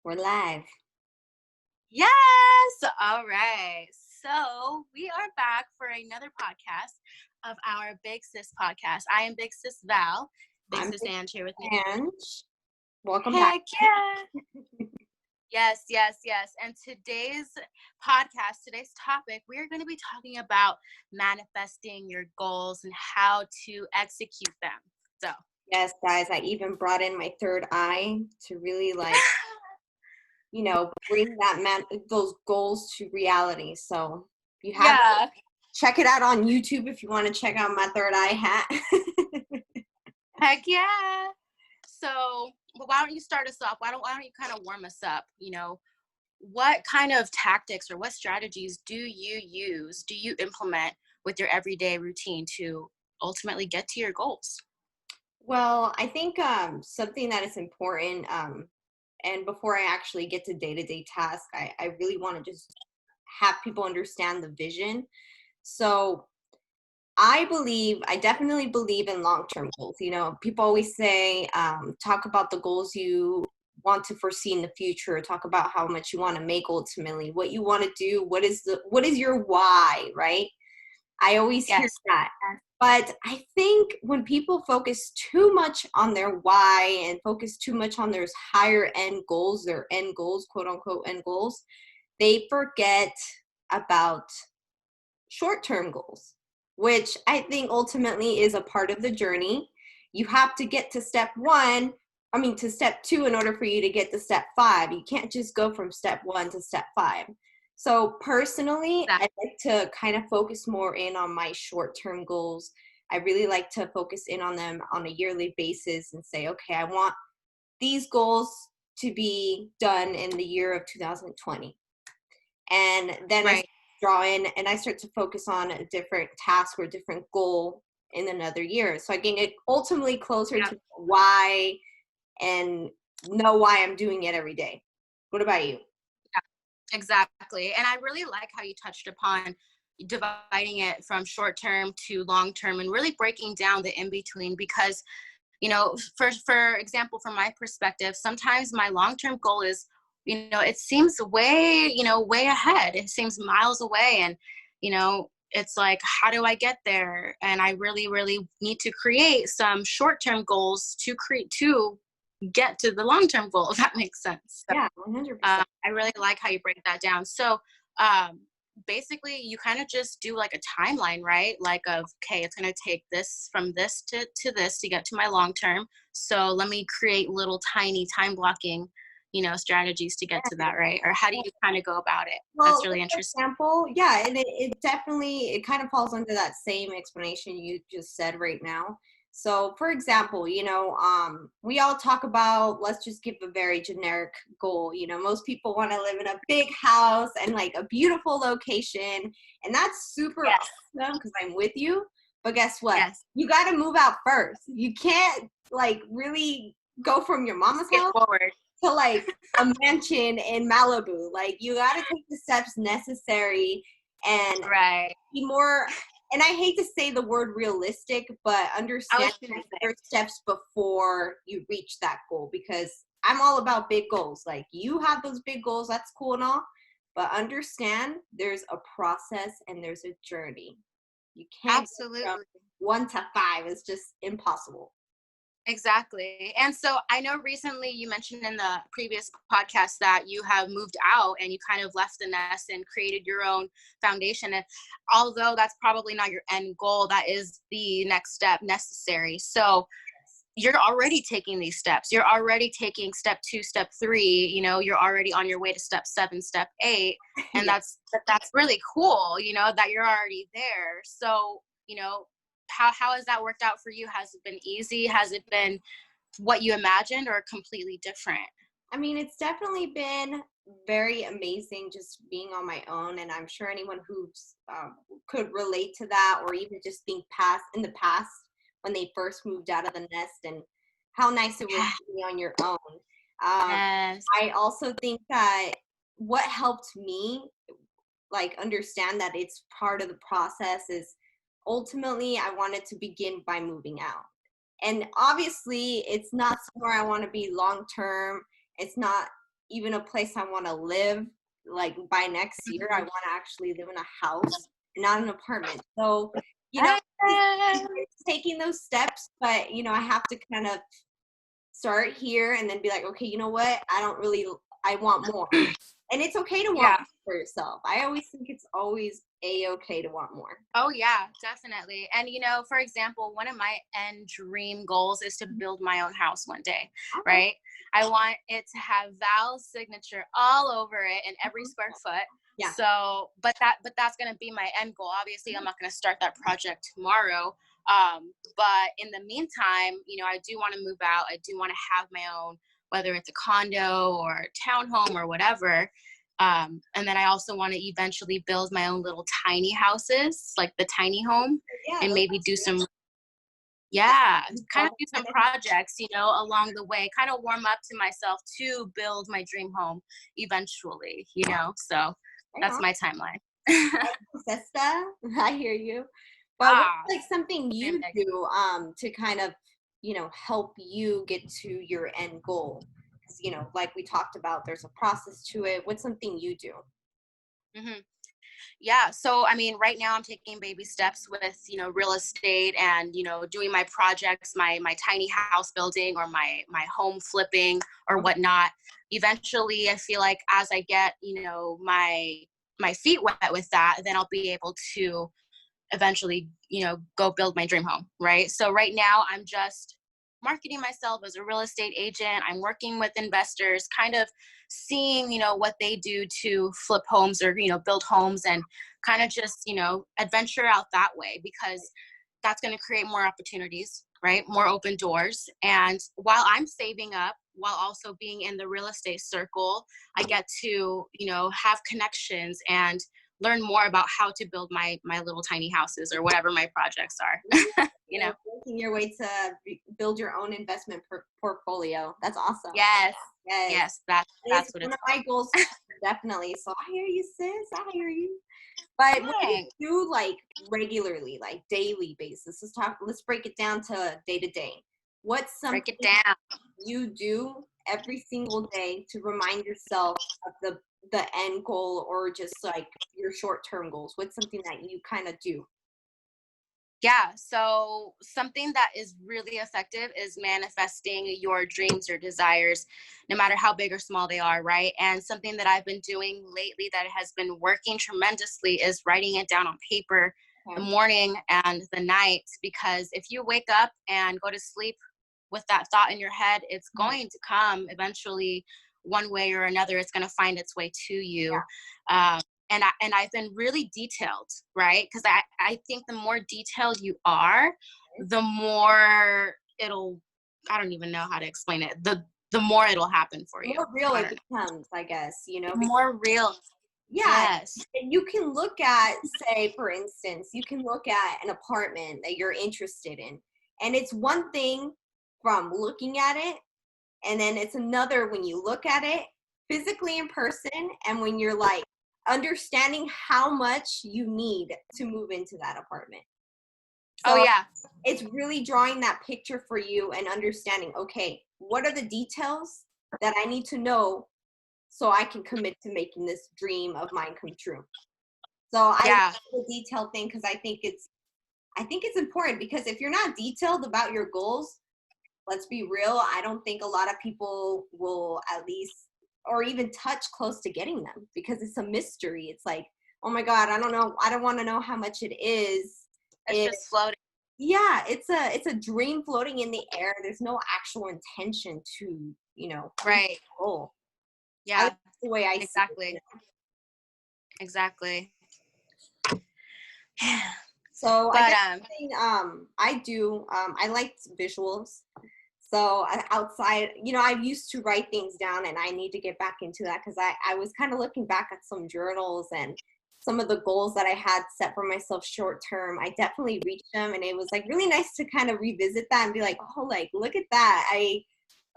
We're live. Yes. All right. So we are back for another podcast of our Big Sis podcast. I am Big Sis Val. Big I'm Sis Ange here with me. Ange. Welcome back. Heck yeah. Yes. And today's podcast, today's topic, we are going to be talking about manifesting your goals and how to execute them. So, Yes, guys, I even brought in my third eye to really bring those goals to reality. So you have to check it out on YouTube if you want to check out my third eye hat. Heck yeah. So, why don't you start us off? Why don't you kind of warm us up? What kind of tactics or what strategies do you implement with your everyday routine to ultimately get to your goals? Well, I think something that is important, and before I actually get to day-to-day tasks, I really want to just have people understand the vision. So I definitely believe in long-term goals. People always say, talk about the goals you want to foresee in the future, talk about how much you want to make ultimately, what you want to do, what is your why, right? I always hear that. But I think when people focus too much on their why and focus too much on their higher end goals, their end goals, quote unquote end goals, they forget about short-term goals, which I think ultimately is a part of the journey. You have to get to step two in order for you to get to step 5. You can't just go from step 1 to step 5. So personally, I like to kind of focus more in on my short-term goals. I really like to focus in on them on a yearly basis and say, okay, I want these goals to be done in the year of 2020. And then I draw in and I start to focus on a different task or a different goal in another year. So I can get ultimately closer to why and know why I'm doing it every day. What about you? Yeah, exactly. And I really like how you touched upon dividing it from short term to long term and really breaking down the in between, because for example, from my perspective, sometimes my long term goal is, it seems way ahead. It seems miles away, and it's like, how do I get there? And I really need to create some short term goals to get to the long-term goal, if that makes sense. So, yeah, 100%. I really like how you break that down. So basically you kind of just do like a timeline, right? Like okay, it's going to take this from this to this to get to my long-term. So let me create little tiny time blocking, strategies to get to that, right? Or how do you kind of go about it? Well, that's really interesting. For example, yeah, and it kind of falls under that same explanation you just said right now. So, for example, we all talk about, let's just give a very generic goal. Most people want to live in a big house and like a beautiful location. And that's super awesome because I'm with you. But guess what? Yes. You got to move out first. You can't like really go from your mama's house to like a mansion in Malibu. Like you got to take the steps necessary and be more. And I hate to say the word realistic, but understand your steps before you reach that goal, because I'm all about big goals. Like you have those big goals, that's cool and all, but understand there's a process and there's a journey. You can't go from 1 to 5. It's just impossible. Exactly. And so I know recently you mentioned in the previous podcast that you have moved out and you kind of left the nest and created your own foundation. And although that's probably not your end goal, that is the next step necessary. So you're already taking these steps. You're already taking step 2, step 3, you're already on your way to step 7, step 8. And that's really cool, that you're already there. So, how has that worked out for you? Has it been easy? Has it been what you imagined or completely different? I mean, it's definitely been very amazing just being on my own. And I'm sure anyone who's could relate to that, or even just think in the past when they first moved out of the nest and how nice it was to be on your own. Yes. I also think that what helped me like understand that it's part of the process is ultimately I wanted to begin by moving out. And obviously it's not somewhere I want to be long term, It's not even a place I want to live. Like by next year, I want to actually live in a house, not an apartment. So, you know, it's taking those steps, but I have to kind of start here and then be like, okay, you know what? I want more. And it's okay to want more for yourself. I always think it's always okay to want more. Oh yeah, definitely. And for example, one of my end dream goals is to build my own house one day, right? I want it to have Val's signature all over it in every square foot. Yeah. So, but that's going to be my end goal. Obviously, I'm not going to start that project tomorrow. But in the meantime, I do want to move out. I do want to have my own, whether it's a condo or a townhome or whatever. And then I also want to eventually build my own little tiny houses, like the tiny home, and maybe do some, kind of do some projects, along the way, kind of warm up to myself to build my dream home eventually, so that's my timeline. Sister, I hear you. But what's like something you do to kind of, help you get to your end goal? Because, like we talked about, there's a process to it. What's something you do? Mm-hmm. Yeah. So, I mean, right now I'm taking baby steps with, real estate and, doing my projects, my tiny house building or my home flipping or whatnot. Eventually, I feel like as I get, my feet wet with that, then I'll be able to eventually, go build my dream home. Right. So right now I'm just marketing myself as a real estate agent. I'm working with investors, kind of seeing, what they do to flip homes or, build homes and kind of just, adventure out that way, because that's going to create more opportunities, right? More open doors. And while I'm saving up, while also being in the real estate circle, I get to, have connections and learn more about how to build my little tiny houses or whatever my projects are. Working your way to build your own investment portfolio. That's awesome. Yes. That's it's what one it's of my goals. Definitely. So I hear you, sis. I hear you. But what do you do like regularly, like daily basis? Let's break it down to day to day. What's something you do every single day to remind yourself of the end goal, or just like your short-term goals? What's something that you kind of do? Yeah, so something that is really effective is manifesting your dreams or desires, no matter how big or small they are, right? And something that I've been doing lately that has been working tremendously is writing it down on paper the morning and the night, because if you wake up and go to sleep with that thought in your head, it's going to come eventually one way or another. It's going to find its way to you. And I've been really detailed, right? Because I think the more detailed you are, the more I don't even know how to explain it. The more it'll happen for you. The more real it becomes, I guess, More real. Yeah. Yes. And you can look at, say, for instance, you can look at an apartment that you're interested in. And it's one thing from looking at it, and then it's another when you look at it physically in person, and when you're like understanding how much you need to move into that apartment. So it's really drawing that picture for you and understanding, okay, what are the details that I need to know so I can commit to making this dream of mine come true. So I love the detail thing, because I think it's important, because if you're not detailed about your goals, let's be real, I don't think a lot of people will at least or even touch close to getting them, because it's a mystery. It's like, oh my God, I don't know. I don't want to know how much it is. It's just floating. Yeah, it's a dream floating in the air. There's no actual intention to, right. Goal. Yeah, that's the way I see it. Exactly. So I guess I do. I like visuals. So outside, I used to write things down, and I need to get back into that, because I was kind of looking back at some journals and some of the goals that I had set for myself short term. I definitely reached them, and it was like really nice to kind of revisit that and be like, oh, like, look at that. I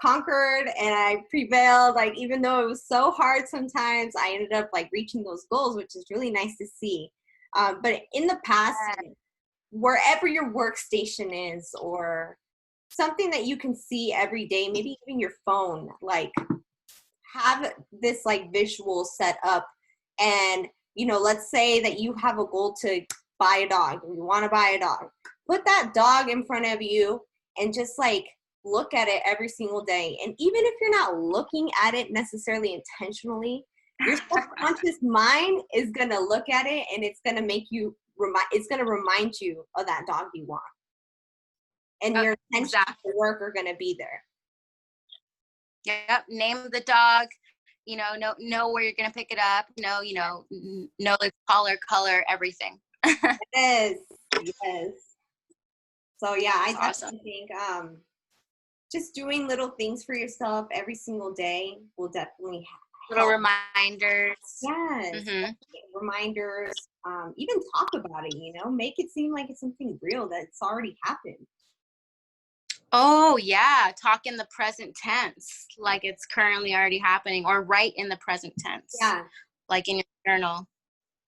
conquered and I prevailed. Like, even though it was so hard sometimes, I ended up like reaching those goals, which is really nice to see. But in the past, wherever your workstation is, or something that you can see every day, maybe even your phone, like, have this like visual set up, and you know, let's say that you have a goal to buy a dog, and you want to buy a dog. Put that dog in front of you and just like look at it every single day. And even if you're not looking at it necessarily intentionally, your subconscious mind is going to look at it, and it's going to make you it's going to remind you of that dog you want. And your intentions Exactly. to work are going to be there. Yep. Name the dog, you know where you're going to pick it up, know its color, everything. Yes. Yes. So yeah, I That's definitely awesome. think just doing little things for yourself every single day will definitely Little help. reminders. Yes. Mm-hmm. Reminders, even talk about it, make it seem like it's something real that's already happened. Oh yeah, talk in the present tense, like it's currently already happening, or write in the present tense, Yeah. like in your journal.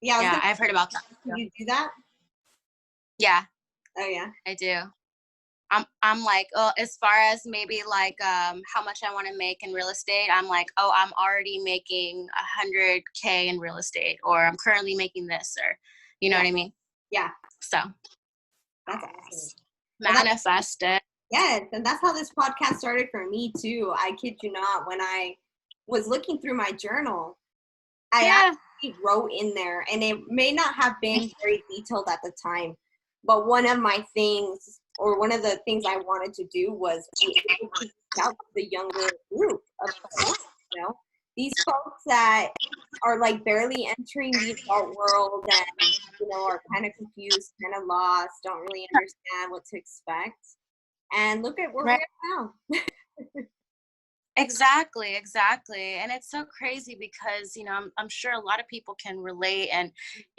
Yeah. Yeah, I've heard about that. Do you do that? Yeah, Oh yeah. I do. I'm like, oh, as far as maybe like how much I want to make in real estate, I'm like, oh, I'm already making 100K in real estate, or I'm currently making this, or you know what I mean? Yeah. So That's awesome. manifest it. Yes, and that's how this podcast started for me too. I kid you not. When I was looking through my journal, I actually wrote in there, and it may not have been very detailed at the time, but one of my things, or one of the things I wanted to do, was be able to reach out to the younger group of folks, these folks that are like barely entering the adult world, and are kind of confused, kind of lost, don't really understand what to expect. And look at where we Right. are now. Exactly. And it's so crazy because, I'm sure a lot of people can relate. And,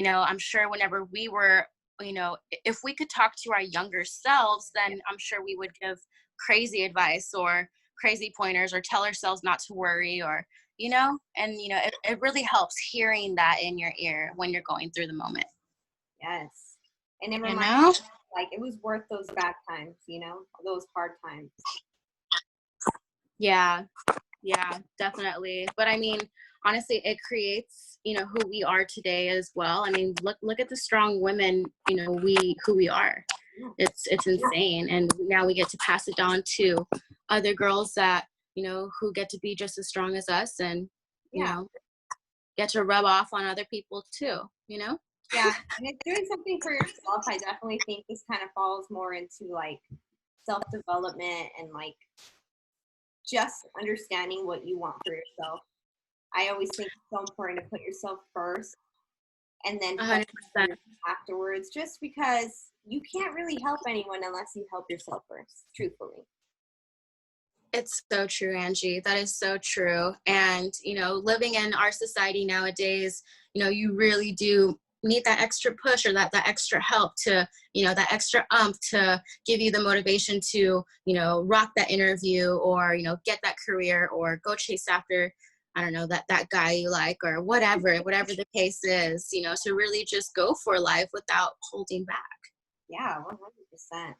I'm sure whenever we were, if we could talk to our younger selves, then I'm sure we would give crazy advice or crazy pointers, or tell ourselves not to worry, or, it really helps hearing that in your ear when you're going through the moment. Yes. And it reminds me, like, it was worth those bad times, those hard times. Yeah, definitely. But I mean, honestly, it creates, who we are today as well. I mean, look at the strong women, who we are. It's insane. And now we get to pass it on to other girls that, who get to be just as strong as us, and, get to rub off on other people too, Yeah. And it's doing something for yourself. I definitely think this kind of falls more into like self-development, and like just understanding what you want for yourself. I always think it's so important to put yourself first, and then 100%. afterwards, just because you can't really help anyone unless you help yourself first, truthfully. It's so true, Angie. That is so true. And, living in our society nowadays, you really do need that extra push, or that extra help to, that extra to give you the motivation to, rock that interview, or, get that career, or go chase after, I don't know, that guy you like, or whatever the case is, to really just go for life without holding back. Yeah, 100%.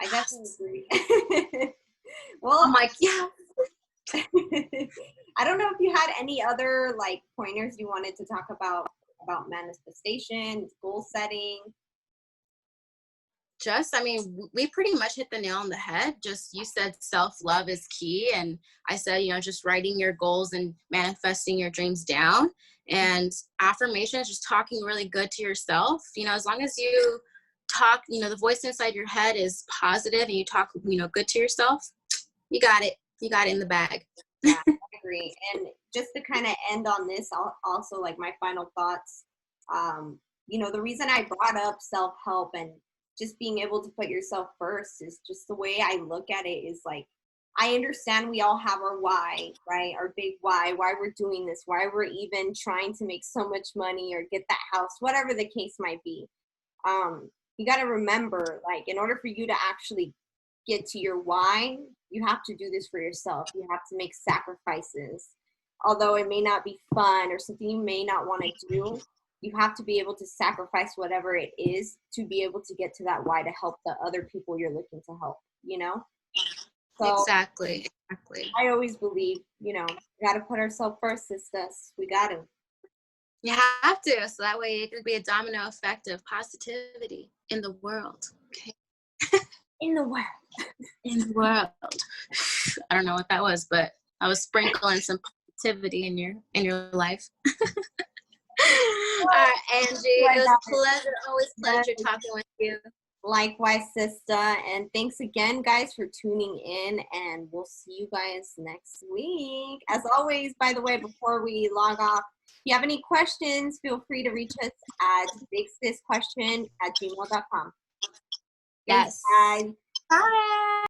I definitely agree. Well, I'm like, yeah. I don't know if you had any other like pointers you wanted to talk about manifestation, goal setting. I mean, we pretty much hit the nail on the head. Just, you said self-love is key. And I said, just writing your goals and manifesting your dreams down. And affirmations, just talking really good to yourself. As long as you talk, the voice inside your head is positive, and you talk, good to yourself, you got it. You got it in the bag. Yeah, I agree. And just to kind of end on this, also like my final thoughts, the reason I brought up self-help and just being able to put yourself first is just the way I look at it is like, I understand we all have our why, right? Our big why we're doing this, why we're even trying to make so much money or get that house, whatever the case might be. You got to remember, like, in order for you to actually get to your why, you have to do this for yourself. You have to make sacrifices. Although it may not be fun or something you may not want to do, you have to be able to sacrifice whatever it is to be able to get to that why, to help the other people you're looking to help, So Exactly. I always believe, We gotta put ourselves first, sisters. We got to. You have to, so that way it could be a domino effect of positivity in the world. Okay. In the world. In the world. I don't know what that was, but I was sprinkling some positivity in your life. All right, Angie, it was a pleasure, always pleasure talking with you. Likewise, sister. And thanks again, guys, for tuning in. And we'll see you guys next week. As always, by the way, before we log off, if you have any questions, feel free to reach us at bigsisquestion@gmail.com. Yes. Thanks, guys. Bye.